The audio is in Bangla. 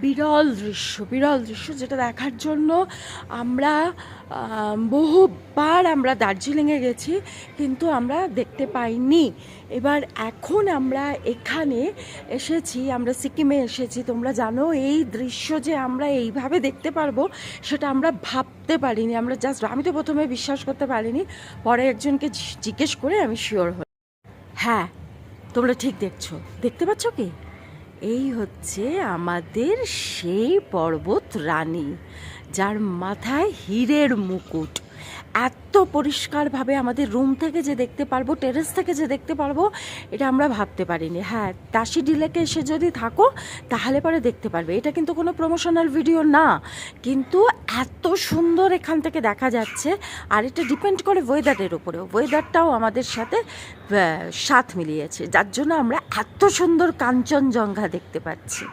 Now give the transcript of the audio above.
বিরল দৃশ্য যেটা দেখার জন্য আমরা বহুবার আমরা দার্জিলিংয়ে গেছি, কিন্তু আমরা দেখতে পাইনি। এখন আমরা এখানে এসেছি, আমরা সিকিমে এসেছি। তোমরা জানো এই দৃশ্য যে আমরা এইভাবে দেখতে পারবো সেটা আমরা ভাবতে পারিনি। আমি তো প্রথমে বিশ্বাস করতে পারিনি, পরে একজনকে জিজ্ঞেস করে আমি শিওর হই। হ্যাঁ, তোমরা ঠিক দেখতে পাচ্ছ কি? এই হচ্ছে আমাদের সেই পর্বত রানী, যার মাথায় হীরের মুকুট। এত পরিষ্কারভাবে আমাদের রুম থেকে যে দেখতে পারবো, টেরেস থেকে যে দেখতে পারবো, এটা আমরা ভাবতে পারিনি। হ্যাঁ, তাসি ডিলেকে এসে যদি থাকো তাহলে পরে দেখতে পারবে। এটা কিন্তু কোনো প্রমোশনাল ভিডিও না, কিন্তু এত সুন্দর এখান থেকে দেখা যাচ্ছে। আর এটা ডিপেন্ড করে ওয়েদারের উপরেও, ওয়েদারটাও আমাদের সাথে সাথ মিলিয়েছে, যার জন্য আমরা এত সুন্দর কাঞ্চনজঙ্ঘা দেখতে পাচ্ছি।